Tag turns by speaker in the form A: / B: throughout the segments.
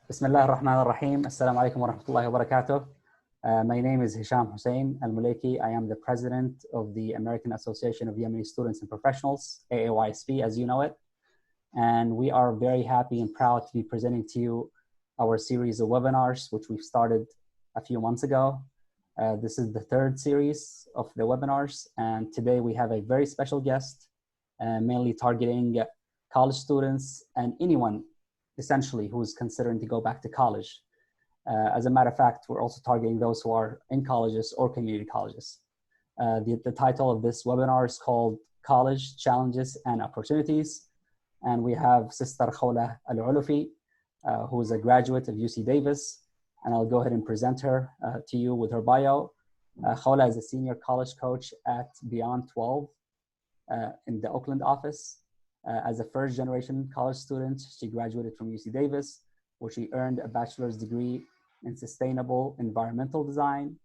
A: Bismillah ar-Rahman ar-Rahim. Assalamu alaikum wa rahmatullahi wa barakatuh. My name is Hisham Hussein Al-Muleki. I am the president of the American Association of Yemeni Students and Professionals, AAYSP, as you know it. And we are very happy and proud to be presenting to you our series of webinars, which we've started a few months ago. This is the third series of the webinars. And today we have a very special guest, mainly targeting college students and anyone essentially who's considering to go back to college. As a matter of fact, we're also targeting those who are in colleges or community colleges. The title of this webinar is called College Challenges and Opportunities. And we have Sister Khawla Al-Olefi, who is a graduate of UC Davis. And I'll go ahead and present her to you with her bio. Khawla is a senior college coach at Beyond 12 in the Oakland office. As a first-generation college student, she graduated from UC Davis, where she earned a bachelor's degree in sustainable environmental design.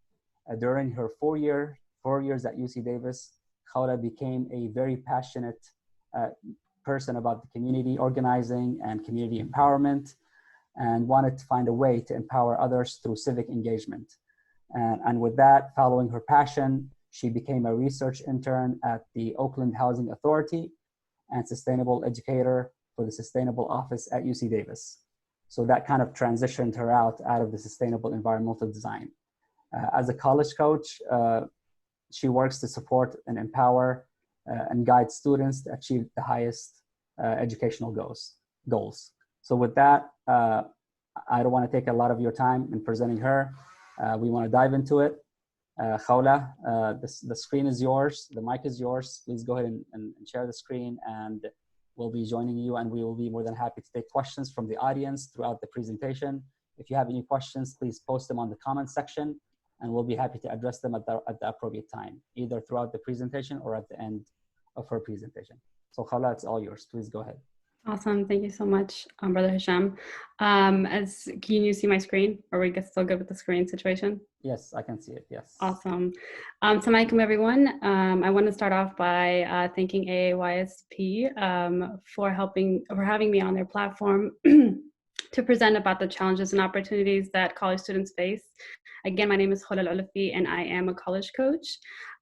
A: During her 4 years at UC Davis, Khawla became a very passionate person about the community organizing and community empowerment, and wanted to find a way to empower others through civic engagement. And with that, following her passion, she became a research intern at the Oakland Housing Authority and sustainable educator for the sustainable office at UC Davis. So that kind of transitioned her out of the sustainable environmental design. As a college coach, she works to support and empower and guide students to achieve the highest educational goals. So with that, I don't want to take a lot of your time in presenting her. We want to dive into it. Khawla, the screen is yours, the mic is yours. Please go ahead and share the screen, and we'll be joining you, and we will be more than happy to take questions from the audience throughout the presentation. If you have any questions, please post them on the comment section, and we'll be happy to address them at the appropriate time, either throughout the presentation or at the end of her presentation. So Khawla, it's all yours. Please go ahead.
B: Awesome. Thank you so much, Brother Hisham. Can you see my screen? Are we still good with the screen situation?
A: Yes, I can see it. Yes.
B: Awesome. Assalamu alaikum, everyone. I want to start off by thanking AAYSP for having me on their platform to present about the challenges and opportunities that college students face. Again, my name is Khawla Al-Olefi, and I am a college coach.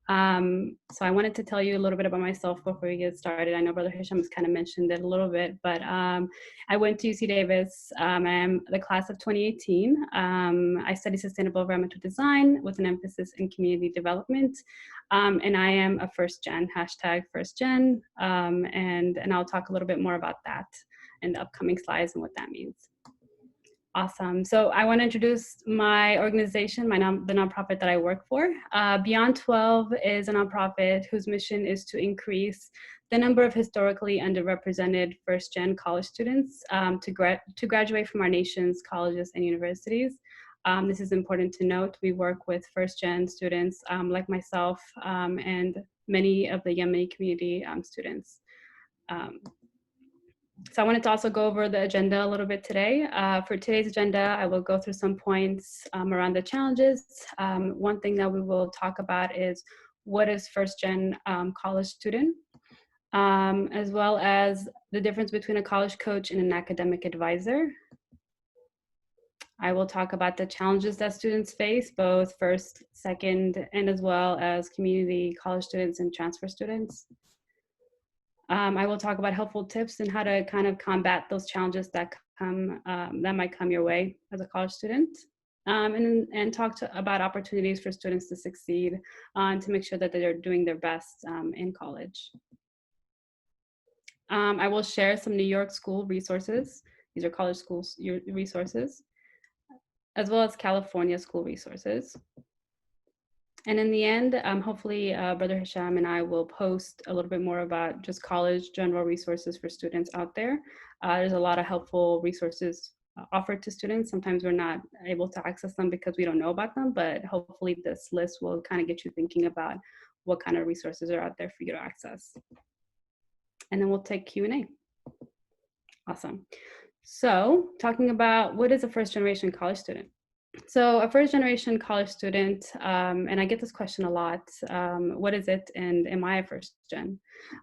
B: So I wanted to tell you a little bit about myself before we get started. I know Brother Hisham has kind of mentioned it a little bit, but I went to UC Davis. I am the class of 2018. I study sustainable environmental design with an emphasis in community development. And I am a first gen, #firstgen. And I'll talk a little bit more about that in the upcoming slides and what that means. Awesome. So I want to introduce my organization, the nonprofit that I work for. Beyond 12 is a nonprofit whose mission is to increase the number of historically underrepresented first-gen college students to graduate from our nation's colleges and universities. This is important to note. We work with first-gen students like myself and many of the Yemeni community students. So I wanted to also go over the agenda a little bit today. For today's agenda, I will go through some points around the challenges. One thing that we will talk about is what is first-gen college student, as well as the difference between a college coach and an academic advisor. I will talk about the challenges that students face, both first, second, and as well as community college students and transfer students. I will talk about helpful tips and how to kind of combat those challenges that might come your way as a college student, and talk about opportunities for students to succeed and to make sure that they're doing their best in college. I will share some New York school resources. These are college schools resources, as well as California school resources. And in the end, hopefully Brother Hisham and I will post a little bit more about just college general resources for students out there. There's a lot of helpful resources offered to students. Sometimes we're not able to access them because we don't know about them, but hopefully this list will kind of get you thinking about what kind of resources are out there for you to access. And then we'll take Q&A. Awesome. So talking about what is a first generation college student? So a first generation college student, and I get this question a lot, what is it and am I a first gen?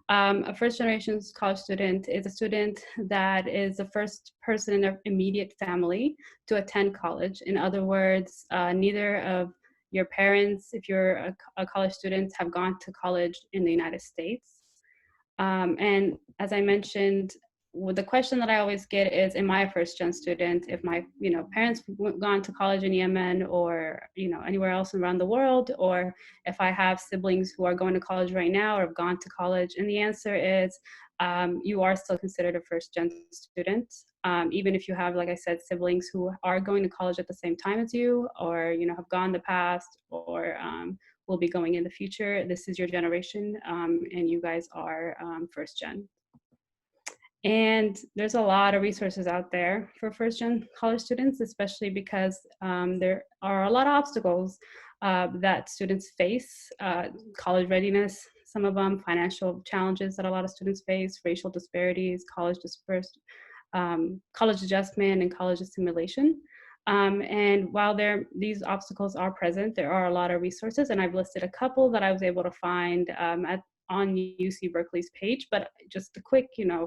B: A first generation college student is a student that is the first person in their immediate family to attend college. In other words, neither of your parents, if you're a college student, have gone to college in the United States. And as I mentioned, the question that I always get is, am I a first gen student? If my, parents gone to college in Yemen or, anywhere else around the world, or if I have siblings who are going to college right now or have gone to college. And the answer is, you are still considered a first gen student. Even if you have, like I said, siblings who are going to college at the same time as you, or, have gone in the past, or, will be going in the future. This is your generation, and you guys are first gen. And there's a lot of resources out there for first gen college students, especially because there are a lot of obstacles that students face, college readiness, some of them, financial challenges that a lot of students face, racial disparities, college adjustment, and college assimilation. And while these obstacles are present, there are a lot of resources, and I've listed a couple that I was able to find on UC Berkeley's page. But just a quick,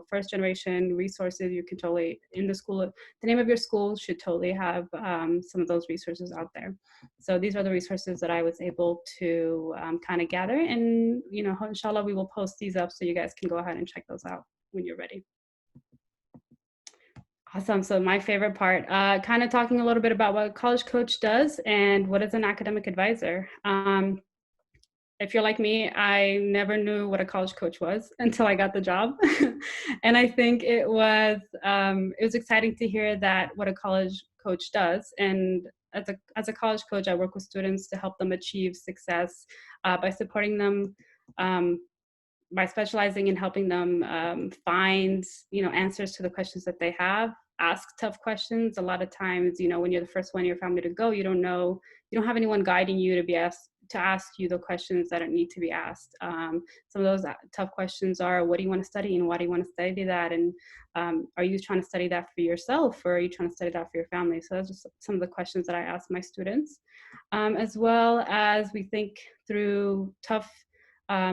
B: first generation resources, you can totally, in the school, the name of your school should totally have some of those resources out there. So these are the resources that I was able to kind of gather, and inshallah, we will post these up so you guys can go ahead and check those out when you're ready. Awesome. So my favorite part, kind of talking a little bit about what a college coach does and what is an academic advisor. If you're like me, I never knew what a college coach was until I got the job. And I think it was exciting to hear that what a college coach does. And as a college coach, I work with students to help them achieve success by supporting them, by specializing in helping them find, answers to the questions that they have, ask tough questions. A lot of times, when you're the first one in your family to go, you don't have anyone guiding you to ask you the questions that need to be asked. Some of those tough questions are, what do you want to study and why do you want to study that? And are you trying to study that for yourself, or are you trying to study that for your family? So that's just some of the questions that I ask my students. As well as we think through tough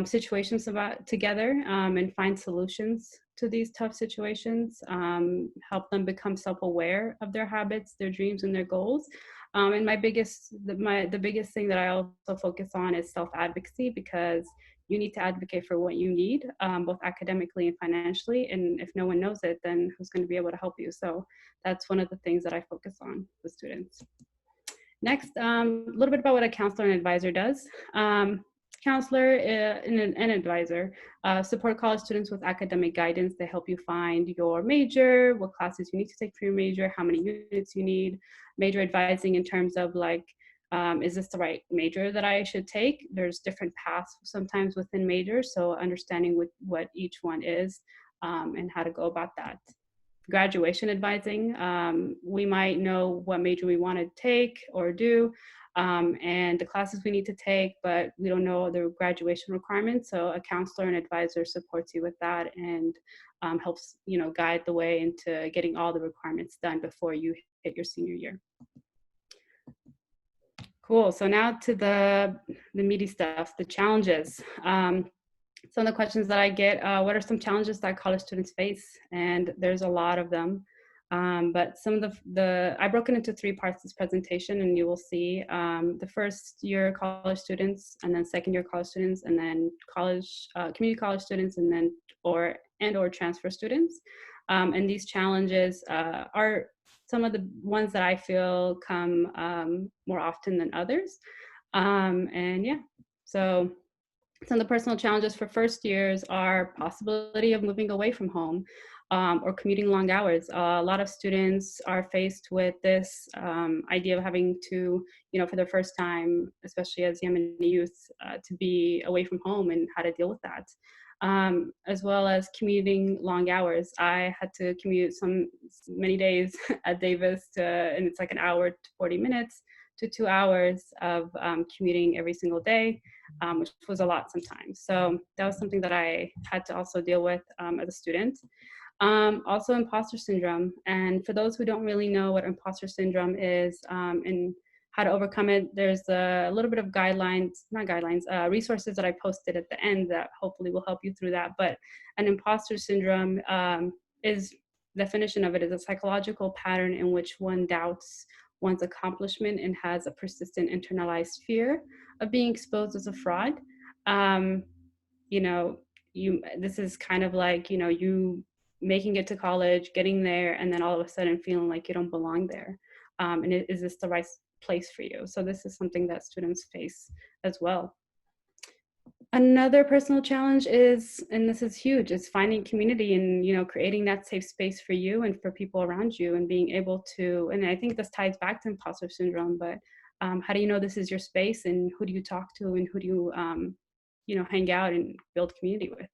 B: situations together, and find solutions to these tough situations, help them become self-aware of their habits, their dreams, and their goals. And the biggest thing that I also focus on is self-advocacy, because you need to advocate for what you need, both academically and financially. And if no one knows it, then who's going to be able to help you? So that's one of the things that I focus on with students. Next, a little bit about what a counselor and advisor does. Counselor and an advisor support college students with academic guidance. They help you find your major, what classes you need to take for your major, how many units you need, major advising in terms of like, is this the right major that I should take? There's different paths sometimes within majors, so understanding what each one is and how to go about that. Graduation advising, we might know what major we want to take or do, and the classes we need to take, but we don't know the graduation requirements. So a counselor and advisor supports you with that and helps guide the way into getting all the requirements done before you hit your senior year. Cool. So now to the meaty stuff, the challenges. Some of the questions that I get, what are some challenges that college students face? And there's a lot of them. But some of I broke it into 3 parts, this presentation, and you will see the first year college students, and then second year college students, and then community college students, and then or transfer students. And these challenges are some of the ones that I feel come more often than others. And yeah, so some of the personal challenges for first years are possibility of moving away from home, or commuting long hours. A lot of students are faced with this idea of having to, for their first time, especially as Yemeni youth, to be away from home and how to deal with that. As well as commuting long hours. I had to commute many days at Davis and it's like an hour to 40 minutes to 2 hours of commuting every single day, which was a lot sometimes. So that was something that I had to also deal with as a student. Also imposter syndrome. And for those who don't really know what imposter syndrome is and how to overcome it, there's a little bit of resources that I posted at the end that hopefully will help you through that. But an imposter syndrome is, definition of it is a psychological pattern in which one doubts one's accomplishment and has a persistent internalized fear of being exposed as a fraud. You know, this is kind of like, you making it to college, getting there, and then all of a sudden feeling like you don't belong there. And is this the right place for you? So this is something that students face as well. Another personal challenge is, and this is huge, is finding community and, creating that safe space for you and for people around you, and being able to, and I think this ties back to imposter syndrome, but how do you know this is your space, and who do you talk to, and who do you, hang out and build community with?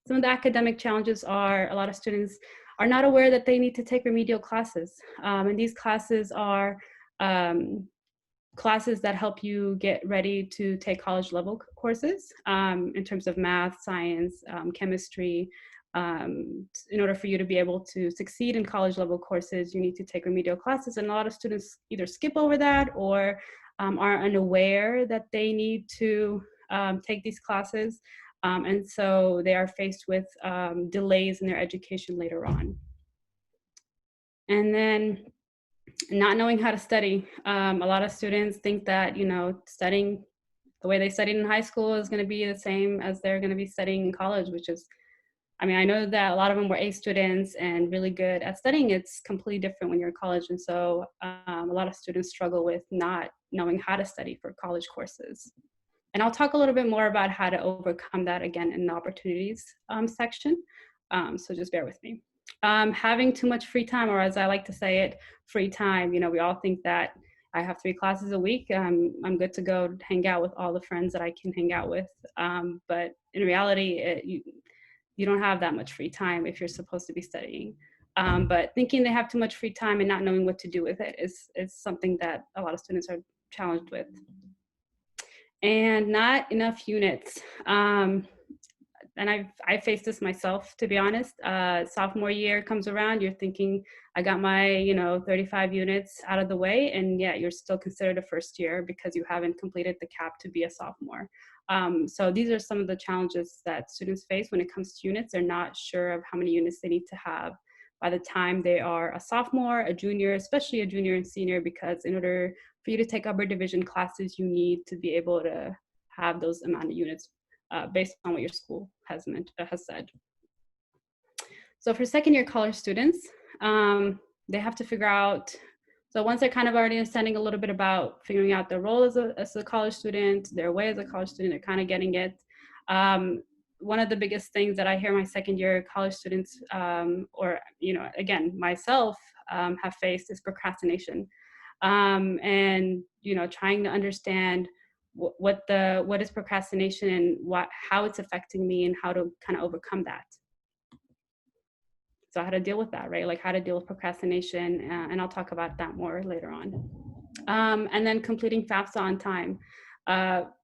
B: Some of the academic challenges are a lot of students are not aware that they need to take remedial classes. And these classes are classes that help you get ready to take college level courses in terms of math, science, chemistry. In order for you to be able to succeed in college level courses, you need to take remedial classes. And a lot of students either skip over that or are unaware that they need to take these classes. And so they are faced with delays in their education later on. And then not knowing how to study. A lot of students think that, studying the way they studied in high school is going to be the same as they're going to be studying in college, which is, I know that a lot of them were A students and really good at studying. It's completely different when you're in college. And so a lot of students struggle with not knowing how to study for college courses. And I'll talk a little bit more about how to overcome that again in the opportunities section. So just bear with me. Having too much free time, or as I like to say it, free time. We all think that I have 3 classes a week. I'm good to go hang out with all the friends that I can hang out with. But in reality, you don't have that much free time if you're supposed to be studying. But thinking they have too much free time and not knowing what to do with it is something that a lot of students are challenged with. And not enough units. And I faced this myself, to be honest. Sophomore year comes around, you're thinking, I got my 35 units out of the way, and yet you're still considered a first year because you haven't completed the cap to be a sophomore. So these are some of the challenges that students face when it comes to units. They're not sure of how many units they need to have by the time they are a sophomore, a junior, especially a junior and senior, because in order for you to take upper division classes, you need to be able to have those amount of units based on what your school has said. So for second year college students, they have to figure out, so once they're kind of already understanding a little bit about figuring out their role as a college student, their way as a college student, they're kind of getting it. One of the biggest things that I hear my second year college students, or again, myself, have faced is procrastination. And trying to understand what is procrastination and how it's affecting me and how to kind of overcome that. So how to deal with that, right? Like how to deal with procrastination, and I'll talk about that more later on. And then completing FAFSA on time.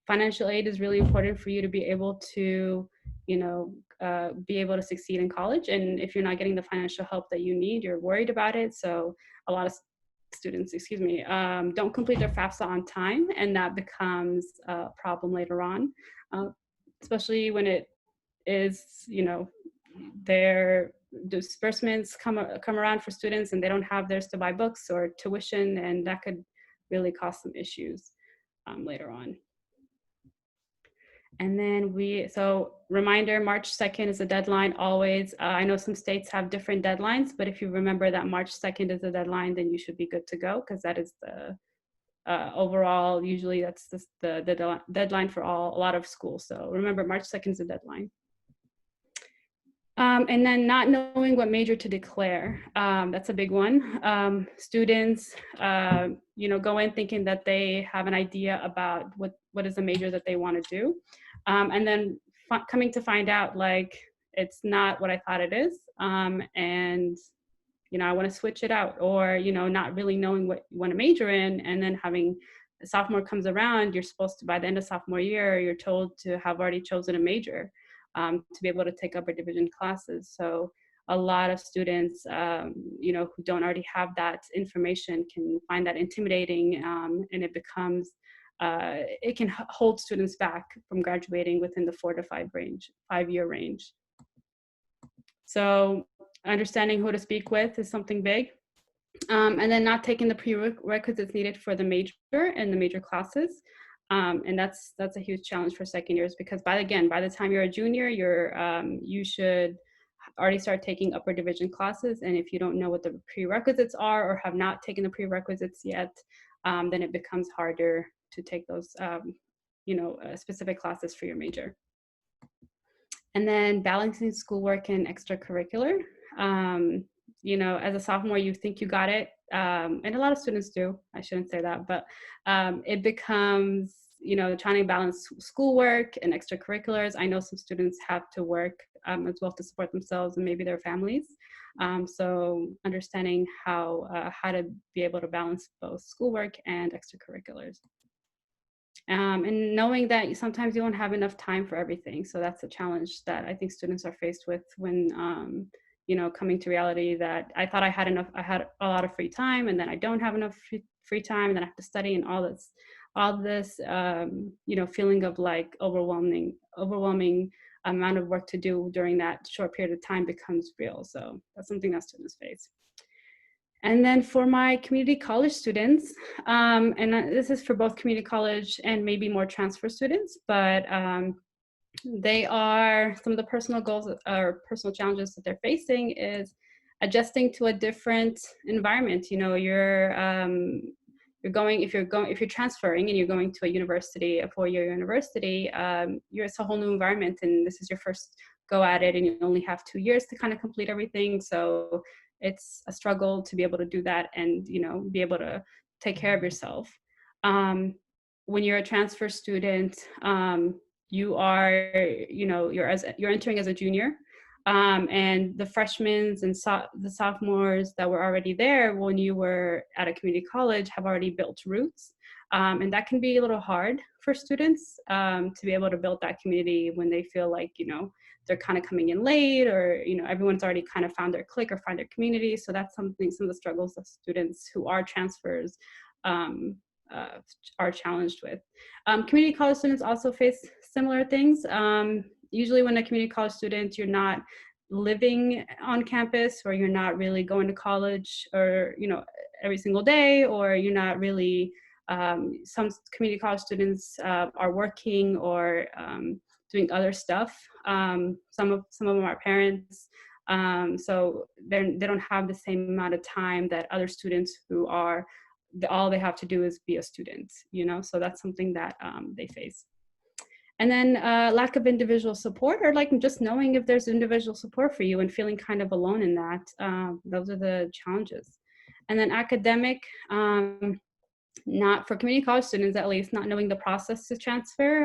B: Financial aid is really important for you to be able to, be able to succeed in college. And if you're not getting the financial help that you need, you're worried about it. So a lot of students, don't complete their FAFSA on time, and that becomes a problem later on, especially when it is, their disbursements come around for students and they don't have theirs to buy books or tuition, and that could really cause some issues later on. And then so reminder, March 2nd is the deadline always. I know some states have different deadlines, but if you remember that March 2nd is the deadline, then you should be good to go, because that is the overall, usually that's the deadline for a lot of schools. So remember, March 2nd is the deadline. And then not knowing what major to declare. That's a big one. Students, go in thinking that they have an idea about what is the major that they want to do. And then coming to find out, like, it's not what I thought it is. And, I want to switch it out, or, not really knowing what you want to major in. And then having the sophomore comes around, you're supposed to, by the end of sophomore year, you're told to have already chosen a major. To be able to take upper division classes. So a lot of students, you know, who don't already have that information can find that intimidating, and it becomes, it can hold students back from graduating within the 4 to 5 year range. So understanding who to speak with is something big. And then not taking the prerequisites needed for the major and the major classes. And that's a huge challenge for second years, because by the time you're a junior, you should already start taking upper division classes. And if you don't know what the prerequisites are or have not taken the prerequisites yet, then it becomes harder to take those specific classes for your major. And then balancing schoolwork and extracurricular. You know, as a sophomore, you think you got it. And a lot of students do, I shouldn't say that, but it becomes, you know, trying to balance schoolwork and extracurriculars. I know some students have to work as well to support themselves and maybe their families. So understanding how to be able to balance both schoolwork and extracurriculars. And knowing that sometimes you won't have enough time for everything. So that's a challenge that I think students are faced with when, you know, coming to reality that I thought I had a lot of free time, and then I don't have enough free time, and then I have to study, and all this, you know, feeling of like overwhelming amount of work to do during that short period of time becomes real. So that's something that students face. And then for my community college students, and this is for both community college and maybe more transfer students, but they are, some of the personal goals or personal challenges that they're facing is adjusting to a different environment. You know, if you're transferring and you're going to a university, a 4-year university, it's a whole new environment, and this is your first go at it, and you only have 2 years to kind of complete everything. So it's a struggle to be able to do that and, you know, be able to take care of yourself. When you're a transfer student, you're entering as a junior, and the freshmen and the sophomores that were already there when you were at a community college have already built roots. And that can be a little hard for students to be able to build that community when they feel like, you know, they're kind of coming in late, or, you know, everyone's already kind of found their clique or find their community. So that's some of the struggles of students who are transfers are challenged with. Community college students also face similar things. Usually when a community college student, you're not living on campus, or you're not really going to college, or, you know, every single day, or you're not really, some community college students are working or doing other stuff. Some of them are parents. So they don't have the same amount of time that other students who are, all they have to do is be a student, you know? So that's something that they face. And then lack of individual support, or like just knowing if there's individual support for you and feeling kind of alone in that. Those are the challenges. And then academic, not for community college students, at least, not knowing the process to transfer.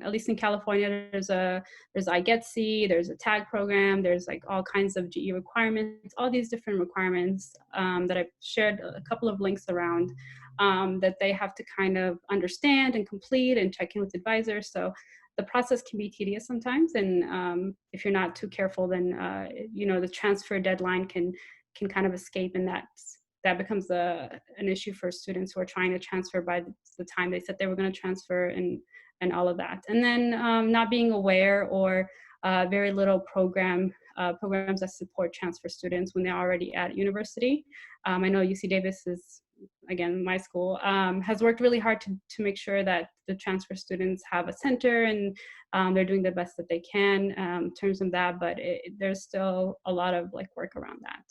B: At least in California, there's AAYSP, there's a tag program, there's like all kinds of GE requirements, all these different requirements that I've shared a couple of links around, that they have to kind of understand and complete and check in with advisors. So the process can be tedious sometimes, and if you're not too careful, then you know, the transfer deadline can kind of escape, and that becomes an issue for students who are trying to transfer by the time they said they were going to transfer, and all of that. And then not being aware, or very little programs that support transfer students when they're already at university. I know UC Davis is, again, my school, has worked really hard to make sure that the transfer students have a center, and they're doing the best that they can in terms of that, but there's still a lot of like work around that.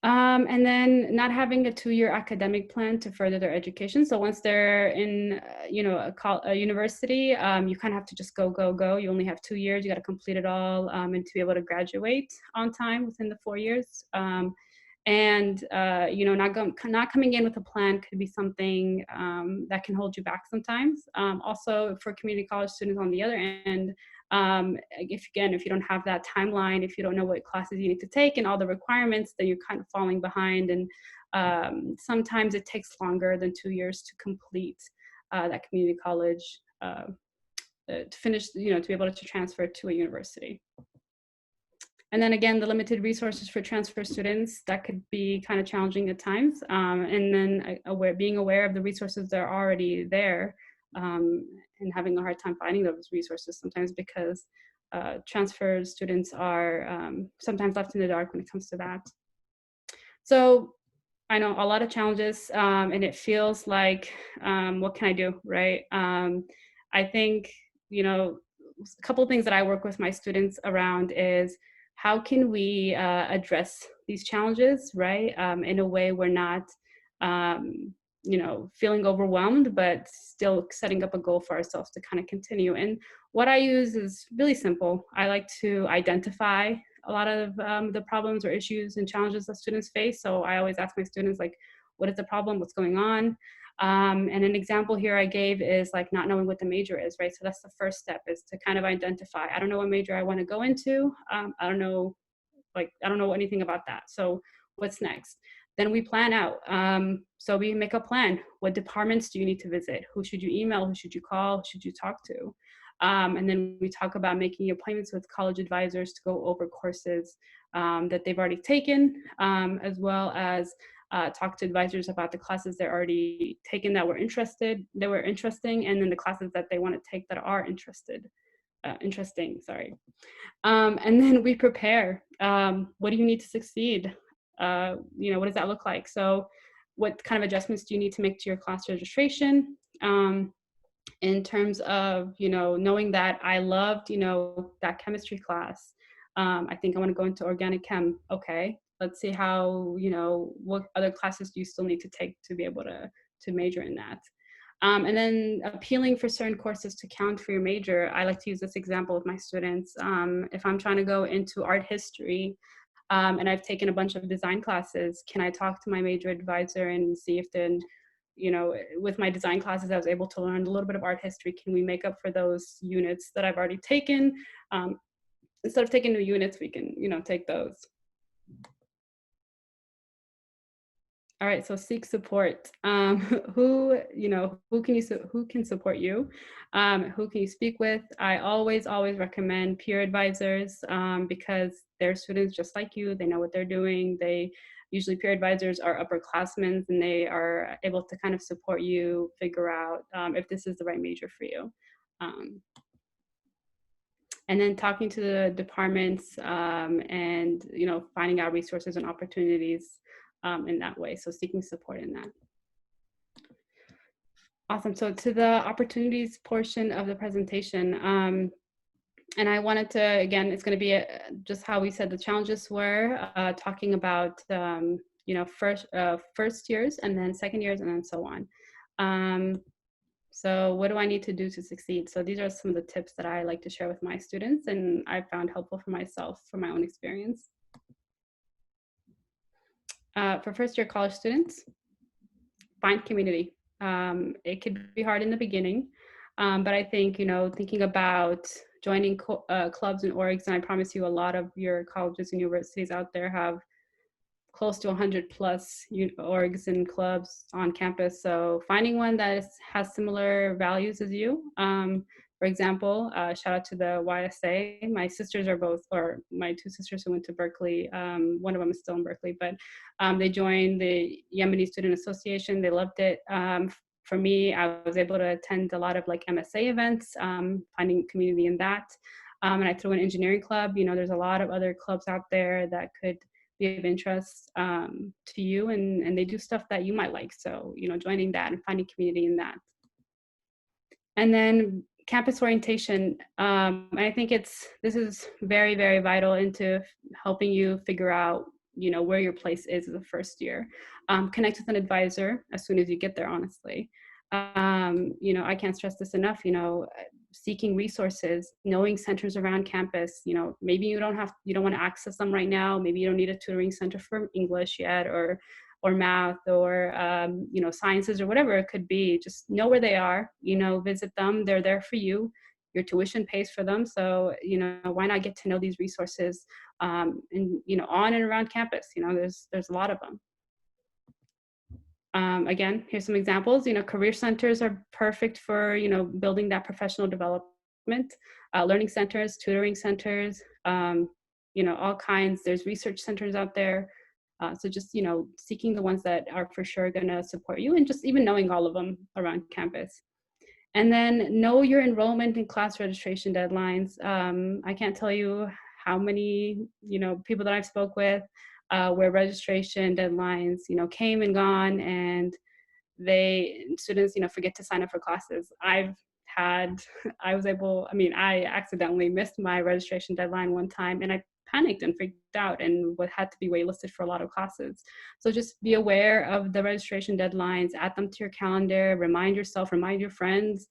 B: And then not having a 2-year academic plan to further their education. So once they're in, you know, a university, you kind of have to just go. You only have 2 years. You got to complete it all, and to be able to graduate on time within the 4 years. And you know, not coming in with a plan could be something that can hold you back sometimes. Also, for community college students on the other end, if you don't have that timeline, if you don't know what classes you need to take and all the requirements, then you're kind of falling behind. And sometimes it takes longer than 2 years to complete that community college to finish, you know, to be able to transfer to a university. And then again, the limited resources for transfer students, that could be kind of challenging at times. And then being aware of the resources that are already there, and having a hard time finding those resources sometimes, because transfer students are sometimes left in the dark when it comes to that. So I know a lot of challenges, and it feels like, what can I do, right? I think, a couple of things that I work with my students around is, how can we address these challenges, right? In a way we're not, feeling overwhelmed, but still setting up a goal for ourselves to kind of continue. And what I use is really simple. I like to identify a lot of the problems or issues and challenges that students face. So I always ask my students, like, what is the problem? What's going on? And an example here I gave is like not knowing what the major is, right? So that's the first step, is to kind of identify, I don't know what major I want to go into. I don't know anything about that. So what's next? Then we plan out. So we make a plan. What departments do you need to visit? Who should you email? Who should you call? Who should you talk to? And then we talk about making appointments with college advisors to go over courses that they've already taken, as well as talk to advisors about the classes they're already taken that were interesting, and then the classes that they want to take that are interesting, sorry. And then we prepare. What do you need to succeed? What does that look like? So what kind of adjustments do you need to make to your class registration? In terms of, knowing that I loved, that chemistry class. I think I want to go into organic chem. Okay, let's see how, what other classes do you still need to take to be able to major in that. And then appealing for certain courses to count for your major. I like to use this example with my students. If I'm trying to go into art history, and I've taken a bunch of design classes, can I talk to my major advisor and see if then, with my design classes, I was able to learn a little bit of art history. Can we make up for those units that I've already taken? Instead of taking new units, we can, take those. All right, so seek support. Who can support you? Who can you speak with? I always recommend peer advisors, because they're students just like you. They know what they're doing. Usually peer advisors are upperclassmen, and they are able to kind of support you figure out if this is the right major for you. And then talking to the departments, and finding out resources and opportunities in that way. So seeking support in that. Awesome. So to the opportunities portion of the presentation, and I wanted to, again, it's going to be just how we said the challenges were, talking about, first years, and then second years, and then so on. So what do I need to do to succeed? So these are some of the tips that I like to share with my students, and I found helpful for myself from my own experience. For first year college students, find community. It could be hard in the beginning, but I think, thinking about joining clubs and orgs, and I promise you a lot of your colleges and universities out there have close to 100 plus orgs and clubs on campus. So finding one that has similar values as you. For example, shout out to the YSA. My sisters are both, or my two sisters who went to Berkeley, one of them is still in Berkeley, but they joined the Yemeni Student Association. They loved it. For me, I was able to attend a lot of like MSA events, finding community in that. And I threw an engineering club. There's a lot of other clubs out there that could be of interest to you, and they do stuff that you might like. So, joining that and finding community in that. And then campus orientation. I think this is very, very vital into helping you figure out, where your place is as a first year. Connect with an advisor as soon as you get there, honestly. I can't stress this enough, seeking resources, knowing centers around campus. Maybe you don't want to access them right now. Maybe you don't need a tutoring center for English yet, or math, or sciences, or whatever it could be. Just know where they are, visit them. They're there for you. Your tuition pays for them. So, why not get to know these resources on and around campus? There's a lot of them. Again, here's some examples. Career centers are perfect for, building that professional development. Learning centers, tutoring centers, all kinds. There's research centers out there. So just, seeking the ones that are for sure going to support you, and just even knowing all of them around campus. And then know your enrollment and class registration deadlines. I can't tell you how many, people that I've spoke with where registration deadlines, came and gone, and students, forget to sign up for classes. I accidentally missed my registration deadline one time, and I panicked and freaked out and had to be waitlisted for a lot of classes. So just be aware of the registration deadlines, add them to your calendar, remind yourself, remind your friends.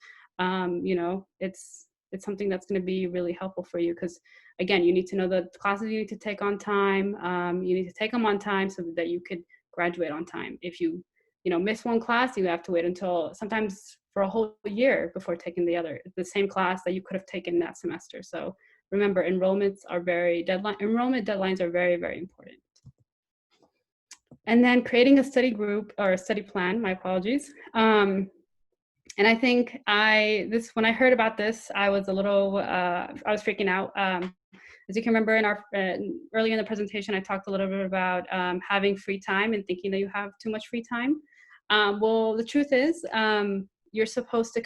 B: It's something that's going to be really helpful for you, because again, you need to know the classes you need to take on time. You need to take them on time so that you could graduate on time. If you miss one class, you have to wait until sometimes for a whole year before taking the same class that you could have taken that semester. So remember, enrollment deadlines are very, very important. And then creating a study group or a study plan, my apologies. And I think when I heard about this, I was I was freaking out. As you can remember, earlier in the presentation, I talked a little bit about having free time and thinking that you have too much free time. Well, the truth is, you're supposed to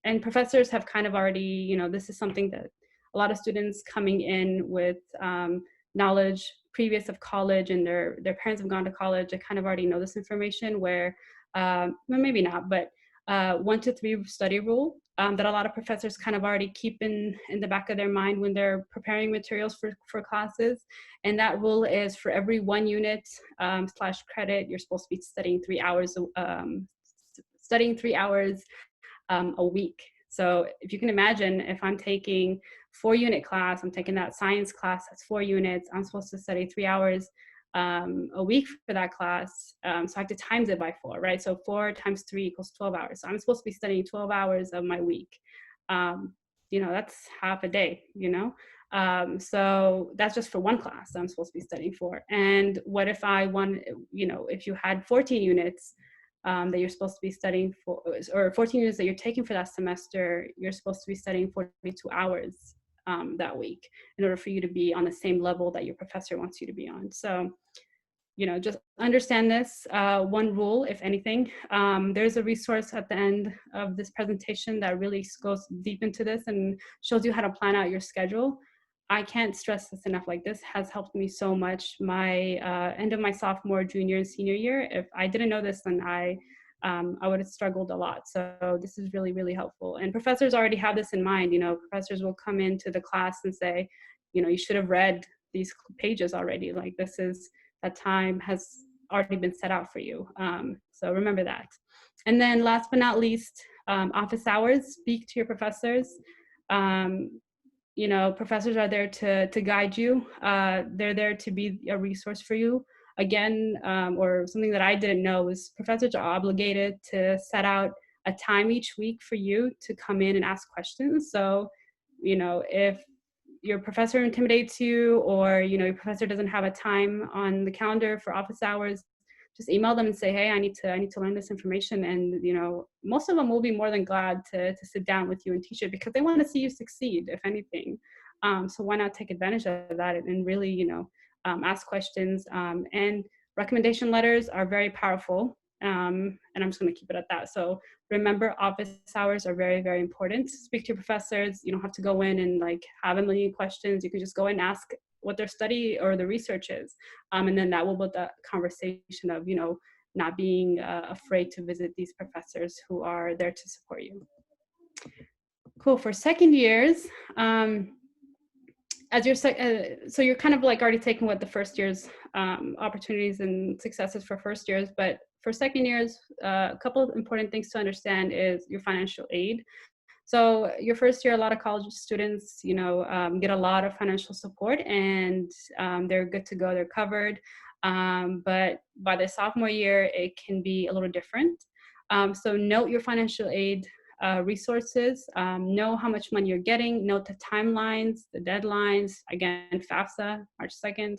B: and professors have kind of already, this is something that a lot of students coming in with knowledge previous of college, and their parents have gone to college, they kind of already know this information where, well, maybe not, but 1 to 3 study rule that a lot of professors kind of already keep in the back of their mind when they're preparing materials for classes. And that rule is for every 1 unit / credit, you're supposed to be studying 3 hours, a week. So if you can imagine, if I'm taking 4-unit class, I'm taking that science class, that's 4 units, I'm supposed to study 3 hours a week for that class. So I have to times it by 4, right? So 4 times 3 equals 12 hours. So I'm supposed to be studying 12 hours of my week. That's half a day, so that's just for 1 class I'm supposed to be studying for. And what if if you had 14 units that you're supposed to be studying for, or 14 units that you're taking for that semester, you're supposed to be studying 42 hours that week in order for you to be on the same level that your professor wants you to be on. So, just understand this. 1 rule, if anything. There's a resource at the end of this presentation that really goes deep into this and shows you how to plan out your schedule. I can't stress this enough. Like, this has helped me so much my end of my sophomore, junior, and senior year. If I didn't know this, then I would have struggled a lot. So this is really, really helpful. And professors already have this in mind. Professors will come into the class and say, you should have read these pages already. Like, that time has already been set out for you. So remember that. And then last but not least, office hours. Speak to your professors. Professors are there to guide you. They're there to be a resource for you. Again, or something that I didn't know is professors are obligated to set out a time each week for you to come in and ask questions. So, if your professor intimidates you, or, your professor doesn't have a time on the calendar for office hours, just email them and say, hey, I need to learn this information. And, most of them will be more than glad to sit down with you and teach it, because they want to see you succeed, if anything. So why not take advantage of that and really, ask questions. And recommendation letters are very powerful. And I'm just going to keep it at that. So remember, office hours are very, very important. Speak to your professors. You don't have to go in and have a million questions. You can just go in and ask what their study or the research is. And then that will build that conversation of, not being afraid to visit these professors who are there to support you. Cool. For second years, as you're so you're kind of already taking what the first year's opportunities and successes for first years, but for second years, a couple of important things to understand is your financial aid. So your first year, a lot of college students, get a lot of financial support, and they're good to go, they're covered. But by the sophomore year, it can be a little different. So note your financial aid resources, know how much money you're getting, note the timelines, the deadlines, again, FAFSA, March 2nd.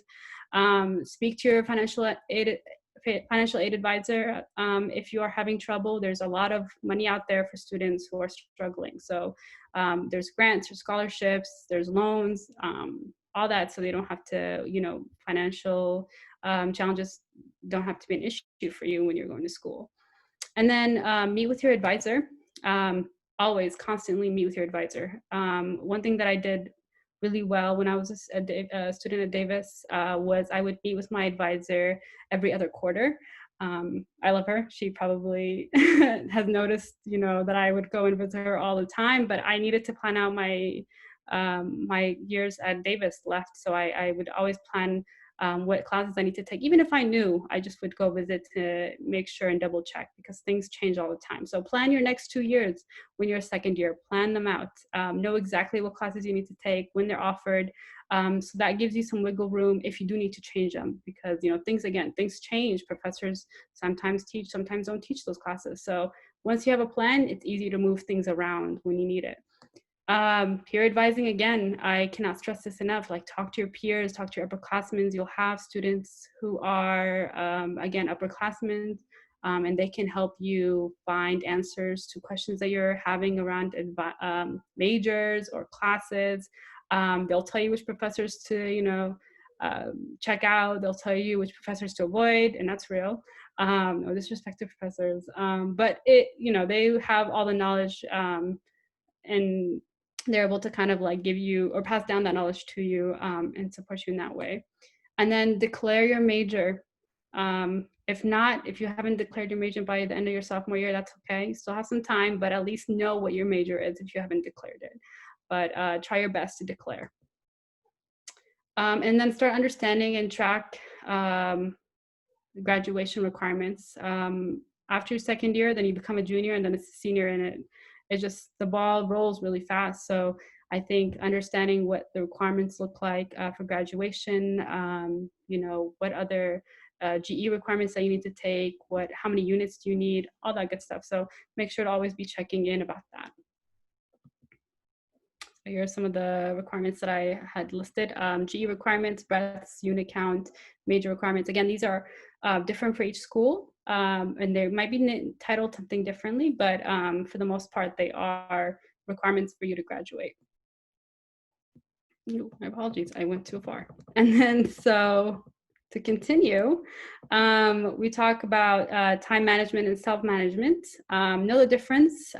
B: Speak to your financial aid advisor. If you are having trouble, there's a lot of money out there for students who are struggling. So there's grants or scholarships, there's loans, all that, so they don't have to, financial challenges don't have to be an issue for you when you're going to school. And then meet with your advisor. Always constantly meet with your advisor. One thing that I did really well when I was a student at Davis was I would meet with my advisor every other quarter. I love her. She probably has noticed, that I would go and visit her all the time, but I needed to plan out my years at Davis left. So I would always plan what classes I need to take. Even if I knew, I just would go visit to make sure and double check, because things change all the time. So plan your next 2 years when you're a second year, plan them out. Know exactly what classes you need to take, when they're offered. So that gives you some wiggle room if you do need to change them, because things change. Professors sometimes teach, sometimes don't teach those classes. So once you have a plan, it's easy to move things around when you need it. Peer advising, again, I cannot stress this enough. Like, talk to your peers, talk to your upperclassmen. You'll have students who are, again, upperclassmen, and they can help you find answers to questions that you're having around majors or classes. They'll tell you which professors to, check out. They'll tell you which professors to avoid, and that's real. No disrespect to professors, but they have all the knowledge, and they're able to kind of like give you or pass down that knowledge to you, and support you in that way. And then declare your major. If you haven't declared your major by the end of your sophomore year, that's okay. You still have some time, but at least know what your major is if you haven't declared it. But try your best to declare. And then start understanding and track graduation requirements. After your second year, then you become a junior, and then it's a senior, and it just, the ball rolls really fast. So I think understanding what the requirements look like for graduation, what other GE requirements that you need to take, how many units do you need, all that good stuff. So make sure to always be checking in about that. So here are some of the requirements that I had listed. GE requirements, breadths, unit count, major requirements. Again, these are different for each school, and they might be titled something differently, but for the most part, they are requirements for you to graduate. Ooh, my apologies, I went too far. And then so to continue, we talk about time management and self-management. Know the difference.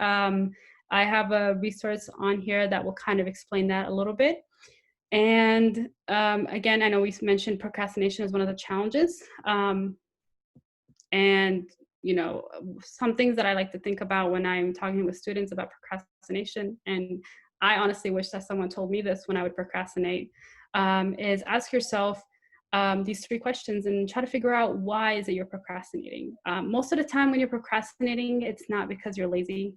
B: I have a resource on here that will kind of explain that a little bit. And again, I know we mentioned procrastination is one of the challenges. And some things that I like to think about when I'm talking with students about procrastination, and I honestly wish that someone told me this when I would procrastinate, is ask yourself these 3 questions and try to figure out, why is it you're procrastinating? Most of the time when you're procrastinating, it's not because you're lazy.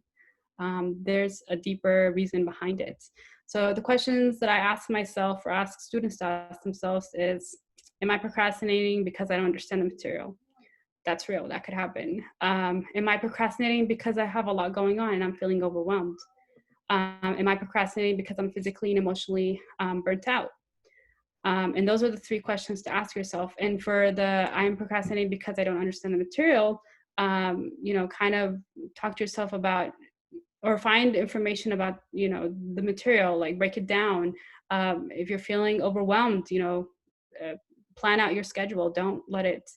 B: There's a deeper reason behind it. So the questions that I ask myself or ask students to ask themselves is, am I procrastinating because I don't understand the material? That's real, that could happen. Am I procrastinating because I have a lot going on and I'm feeling overwhelmed? Am I procrastinating because I'm physically and emotionally burnt out? And those are the 3 questions to ask yourself. And for the I'm procrastinating because I don't understand the material, kind of talk to yourself about, or find information about, the material, like break it down. If you're feeling overwhelmed, plan out your schedule. Don't let it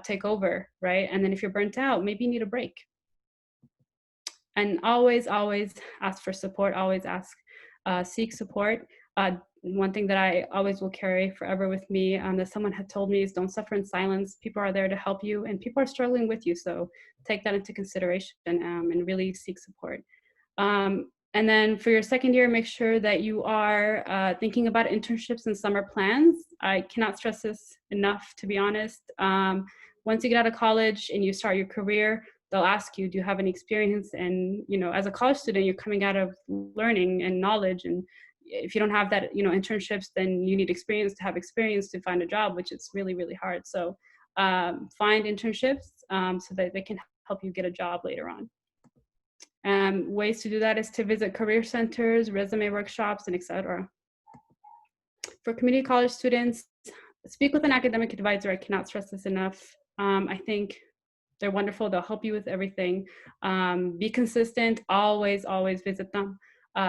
B: take over, right? And then if you're burnt out, maybe you need a break. And always ask for support. Always seek support. One thing that I always will carry forever with me, that someone had told me, is don't suffer in silence. People are there to help you, and people are struggling with you. So take that into consideration, and really seek support. And then for your second year, make sure that you are thinking about internships and summer plans. I cannot stress this enough, to be honest. Once you get out of college and you start your career, they'll ask you, do you have any experience? And, as a college student, you're coming out of learning and knowledge. And if you don't have that, internships, then you need experience to have experience to find a job, which is really, really hard. So find internships so that they can help you get a job later on. Ways to do that is to visit career centers, resume workshops, and etc. For community college students, speak with an academic advisor. I cannot stress this enough. I think they're wonderful. They'll help you with everything. Be consistent. Always visit them.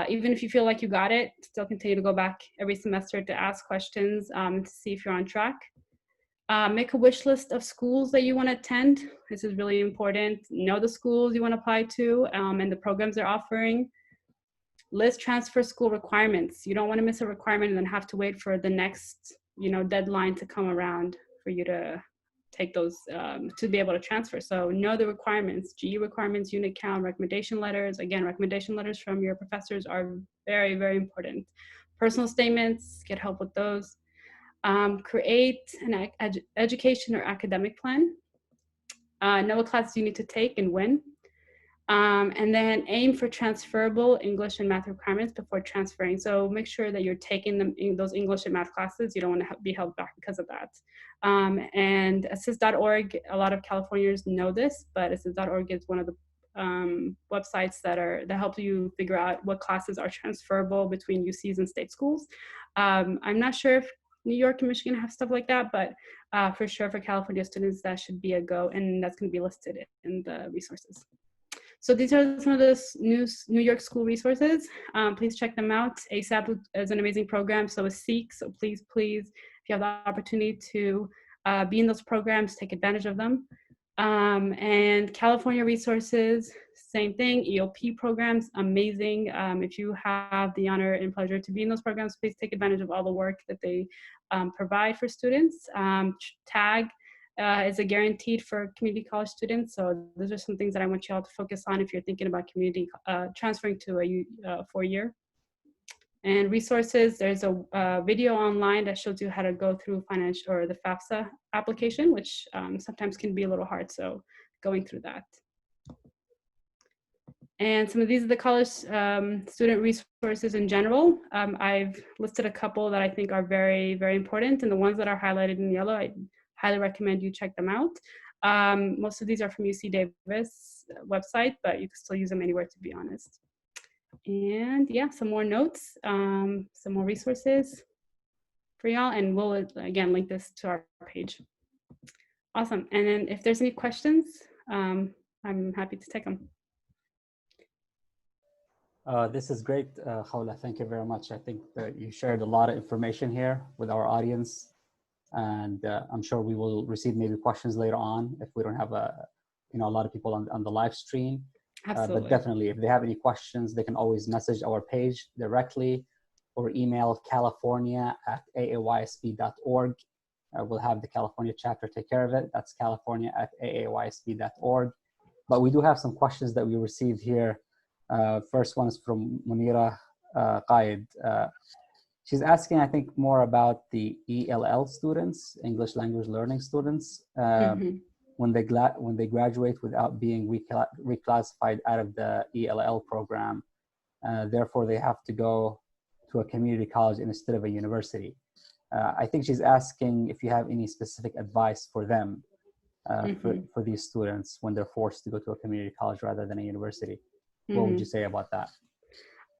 B: Even if you feel like you got it, still continue to go back every semester to ask questions to see if you're on track. Make a wish list of schools that you want to attend. This is really important. Know the schools you want to apply to and the programs they're offering. List transfer school requirements. You don't want to miss a requirement and then have to wait for the next, deadline to come around for you to take those to be able to transfer. So know the requirements, GE requirements, unit count, recommendation letters. Again, recommendation letters from your professors are very, very important. Personal statements, get help with those. Create an education or academic plan. Know what classes you need to take and when. And then aim for transferable English and math requirements before transferring. So make sure that you're taking them in those English and math classes. You don't want to be held back because of that. And assist.org, a lot of Californians know this, but assist.org is one of the websites that help you figure out what classes are transferable between UCs and state schools. I'm not sure if New York and Michigan have stuff like that, but for sure for California students, that should be a go, and that's going to be listed in the resources. So these are some of the New York school resources. Please check them out. ASAP is an amazing program, so is SEEK. So please, if you have the opportunity to be in those programs, take advantage of them. And California resources, same thing. EOP programs, amazing. If you have the honor and pleasure to be in those programs, please take advantage of all the work that they provide for students. TAG is a guaranteed for community college students. So those are some things that I want you all to focus on if you're thinking about community transferring to a 4-year. And resources, there's a video online that shows you how to go through financial or the FAFSA application, which sometimes can be a little hard. So going through that. And some of these are the college student resources in general. I've listed a couple that I think are very, very important. And the ones that are highlighted in yellow, I highly recommend you check them out. Most of these are from UC Davis website, but you can still use them anywhere, to be honest. And yeah, some more notes, some more resources for y'all. And we'll, again, link this to our page. Awesome. And then if there's any questions, I'm happy to take them.
A: This is great, Khawla. Thank you very much. I think that you shared a lot of information here with our audience. And I'm sure we will receive maybe questions later on if we don't have a lot of people on the live stream. But definitely, if they have any questions, they can always message our page directly or email california@aaysp.org. We'll have the California chapter take care of it. That's california@aaysp.org. But we do have some questions that we received here. First one is from Munira Qaid. She's asking, I think, more about the ELL students, English language learning students, when they graduate without being reclassified out of the ELL program. Therefore, they have to go to a community college instead of a university. I think she's asking if you have any specific advice for them, for these students when they're forced to go to a community college rather than a university. What would you say about that?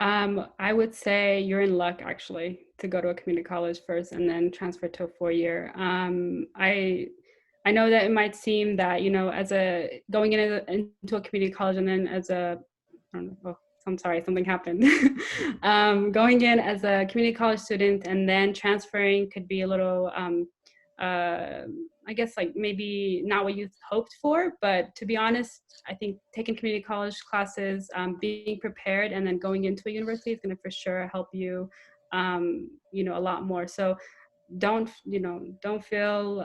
B: I would say you're in luck, actually, to go to a community college first and then transfer to a 4-year. I know that it might seem that, as going into a community college and then as a, I don't know, I'm sorry, something happened. Going in as a community college student and then transferring could be a little, I guess, like maybe not what you hoped for, but to be honest, I think taking community college classes, being prepared, and then going into a university is going to for sure help you, a lot more. So don't feel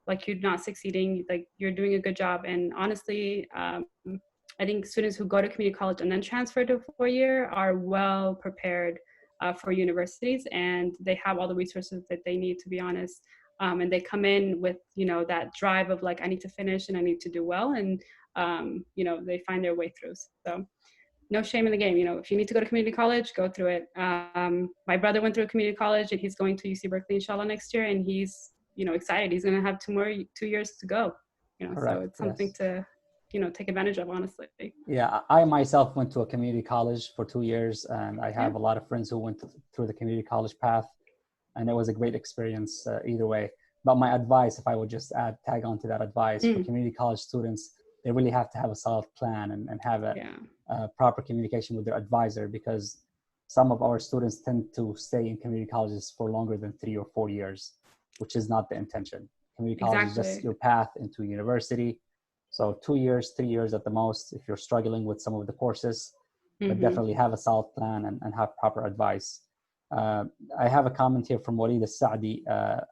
B: like you're not succeeding, like you're doing a good job. And honestly, I think students who go to community college and then transfer to a 4-year are well prepared for universities, and they have all the resources that they need, to be honest. And they come in with, that drive of like, I need to finish and I need to do well. And, they find their way through. So no shame in the game. If you need to go to community college, go through it. My brother went through a community college and he's going to UC Berkeley, inshallah, next year. And he's, excited. He's going to have 2 years to go, so it's something to, take advantage of, honestly.
A: Yeah, I myself went to a community college for 2 years, and I have a lot of friends who went through the community college path, and it was a great experience either way. But my advice, if I would just tag on to that advice, for community college students, they really have to have a solid plan and have a proper communication with their advisor, because some of our students tend to stay in community colleges for longer than 3 or 4 years, which is not the intention. Community college is just your path into university. So 2 years, 3 years at the most, if you're struggling with some of the courses, but definitely have a solid plan and have proper advice. I have a comment here from Walid Al-Saadi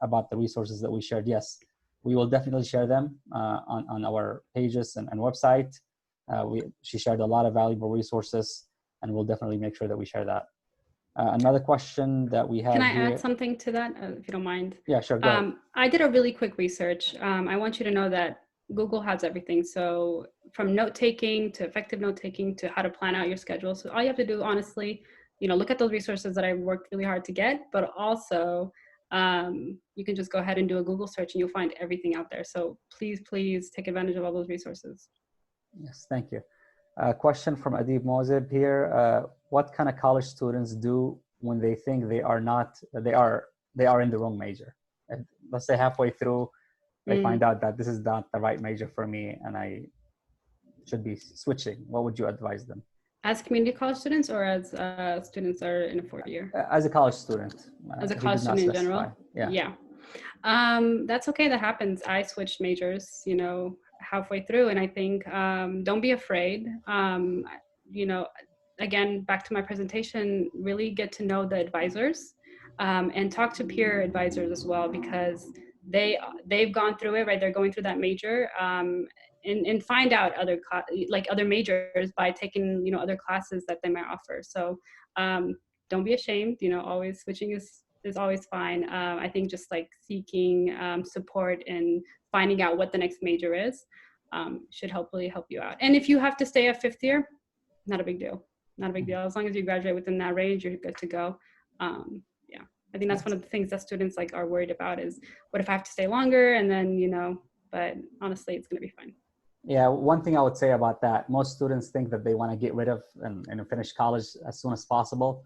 A: about the resources that we shared. Yes, we will definitely share them on our pages and website. She shared a lot of valuable resources, and we'll definitely make sure that we share that. Another question that we have
B: Can I
A: here,
B: add something to that, if you don't mind?
A: Yeah, sure, go ahead.
B: I did a really quick research. I want you to know that Google has everything. So from note-taking to effective note-taking to how to plan out your schedule. So all you have to do, honestly, look at those resources that I worked really hard to get, but also you can just go ahead and do a Google search and you'll find everything out there. So please take advantage of all those resources.
A: Yes, thank you. Question from Adib Mozib here. What kind of college students do when they think they are in the wrong major? And let's say halfway through, they find out that this is not the right major for me and I should be switching. What would you advise them?
B: As community college students or as students that are in a 4th year?
A: As a college student.
B: As a college student in general?
A: Yeah.
B: That's okay. That happens. I switched majors, halfway through. And I think don't be afraid. Again, back to my presentation, really get to know the advisors and talk to peer advisors as well, because they've gone through it, right? They're going through that major and find out other majors by taking, other classes that they might offer. So don't be ashamed, always switching is always fine. I think just like seeking support and finding out what the next major is should hopefully help you out. And if you have to stay a 5th year, not a big deal. Not a big deal. As long as you graduate within that range, you're good to go. I think that's one of the things that students are worried about is, what if I have to stay longer? And then, but honestly, it's going to be fine.
A: Yeah, one thing I would say about that, most students think that they want to get rid of and finish college as soon as possible.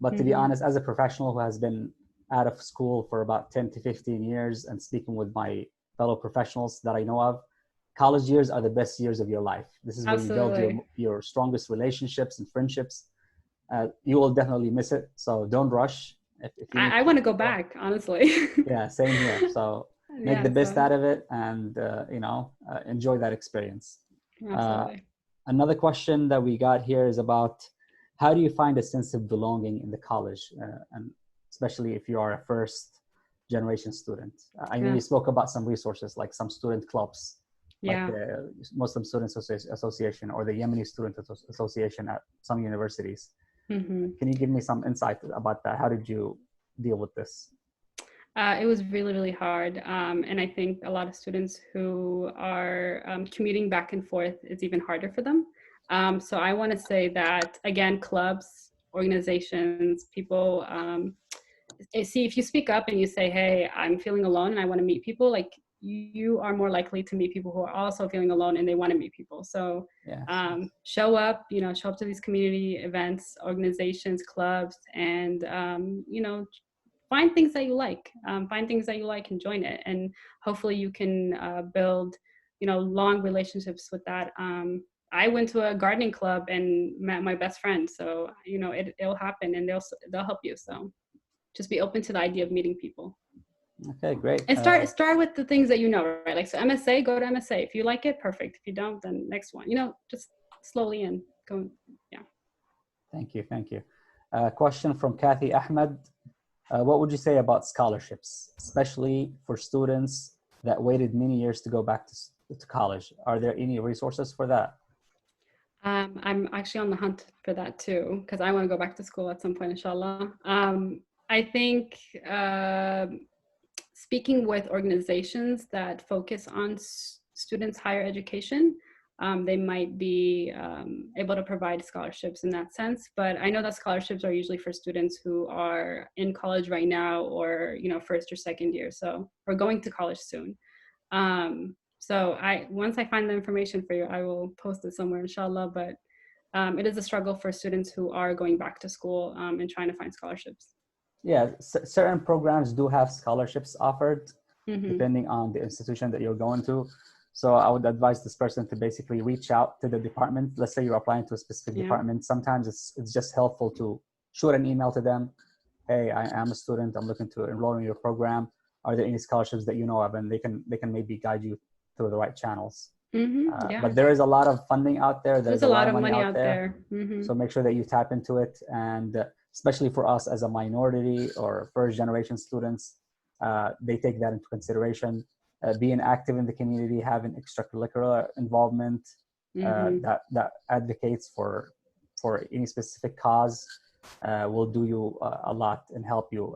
A: But to be honest, as a professional who has been out of school for about 10 to 15 years and speaking with my fellow professionals that I know of, college years are the best years of your life. This is when you build your strongest relationships and friendships. You will definitely miss it. So don't rush.
B: I want to go back, honestly.
A: Yeah, same here. So make the best out of it and, enjoy that experience.
B: Absolutely.
A: Another question that we got here is about how do you find a sense of belonging in the college, and especially if you are a first generation student? I know you spoke about some resources like some student clubs, like the Muslim Student Association or the Yemeni Student Association at some universities. Can you give me some insight about that? How did you deal with this?
B: It was really, really hard. And I think a lot of students who are commuting back and forth, it's even harder for them. So I want to say that, again, clubs, organizations, people, see, if you speak up and you say, hey, I'm feeling alone and I want to meet people, you are more likely to meet people who are also feeling alone and they want to meet people. So show up to these community events, organizations, clubs, and, find things that you like, and join it. And hopefully you can build, long relationships with that. I went to a gardening club and met my best friend. So, it'll happen and they'll help you. So just be open to the idea of meeting people.
A: Okay, great.
B: And start with the things that right? Like, so MSA, go to MSA. If you like it, perfect. If you don't, then next one. Just slowly and go. Yeah.
A: Thank you. Question from Kathy Ahmed. What would you say about scholarships, especially for students that waited many years to go back to college? Are there any resources for that?
B: I'm actually on the hunt for that too, because I want to go back to school at some point, inshallah. I think speaking with organizations that focus on students' higher education, they might be able to provide scholarships in that sense. But I know that scholarships are usually for students who are in college right now, or first or second year, or going to college soon. So once I find the information for you, I will post it somewhere, inshallah. But it is a struggle for students who are going back to school and trying to find scholarships.
A: Yeah, certain programs do have scholarships offered, depending on the institution that you're going to. So I would advise this person to basically reach out to the department. Let's say you're applying to a specific department. Sometimes it's just helpful to shoot an email to them. Hey, I am a student. I'm looking to enroll in your program. Are there any scholarships that you know of? And they can maybe guide you through the right channels. But there is a lot of funding out there. There's a lot of money out there. So make sure that you tap into it. And especially for us as a minority or first generation students, they take that into consideration. Being active in the community, having extracurricular involvement that advocates for any specific cause will do you a lot and help you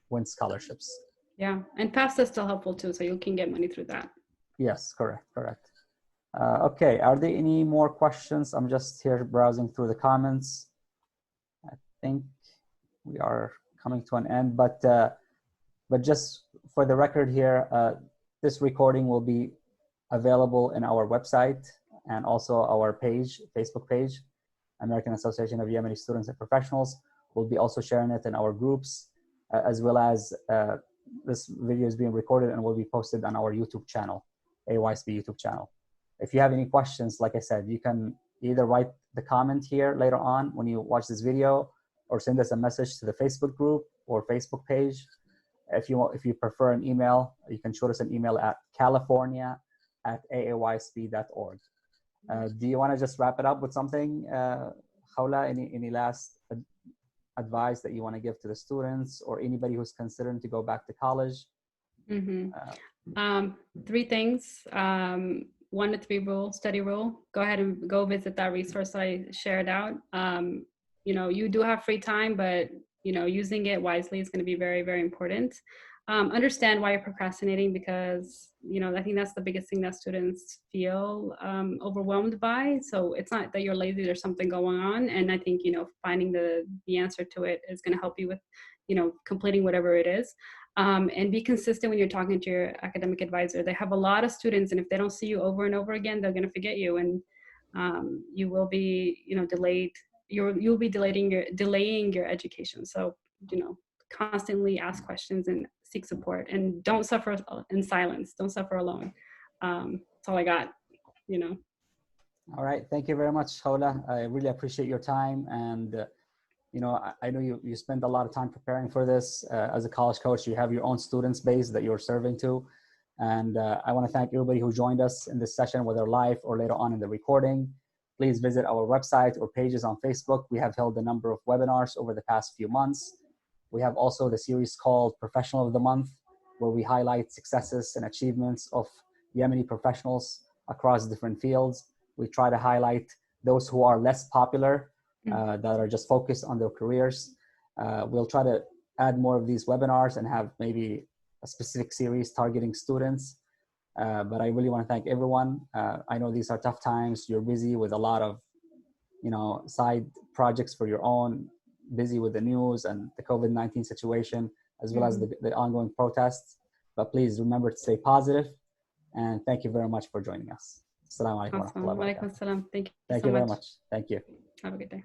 A: win scholarships.
B: Yeah, and FAFSA is still helpful too, so you can get money through that.
A: Yes, correct. Okay, are there any more questions? I'm just here browsing through the comments. I think we are coming to an end, but just for the record here, this recording will be available in our website and also our page, Facebook page, American Association of Yemeni Students and Professionals. We'll be also sharing it in our groups, as well as this video is being recorded and will be posted on our YouTube channel, AAYSP YouTube channel. If you have any questions, like I said, you can either write the comment here later on when you watch this video, or send us a message to the Facebook group or Facebook page. If you prefer an email, you can shoot us an email at california@aaysp.org. Do you want to just wrap it up with something, Khawla? Any last advice that you want to give to the students or anybody who's considering to go back to college?
B: 3 things. 1 to 3 rule, study rule. Go ahead and go visit that resource I shared out. You do have free time, but using it wisely is going to be very, very important. Understand why you're procrastinating, because I think that's the biggest thing that students feel overwhelmed by. So it's not that you're lazy, there's something going on, and I think finding the answer to it is going to help you with completing whatever it is. And be consistent when you're talking to your academic advisor. They have a lot of students, and if they don't see you over and over again, they're going to forget you, and you will be delayed. You'll be delaying your education. So constantly ask questions and seek support, and don't suffer in silence. Don't suffer alone. That's all I got.
A: All right, thank you very much, Khawla. I really appreciate your time, and I know you spend a lot of time preparing for this. As a college coach, you have your own students base that you're serving to. And I want to thank everybody who joined us in this session, whether live or later on in the recording. Please visit our website or pages on Facebook. We have held a number of webinars over the past few months. We have also the series called Professional of the Month, where we highlight successes and achievements of Yemeni professionals across different fields. We try to highlight those who are less popular, that are just focused on their careers. We'll try to add more of these webinars and have maybe a specific series targeting students. But I really want to thank everyone. I know these are tough times. You're busy with a lot of, side projects for your own, busy with the news and the COVID-19 situation, as well as the ongoing protests. But please remember to stay positive. And thank you very much for joining us. Assalamu alaikum wa rahmatullahi wa barakatuh.
B: Thank you
A: Thank you very much. Thank you.
B: Have a good day.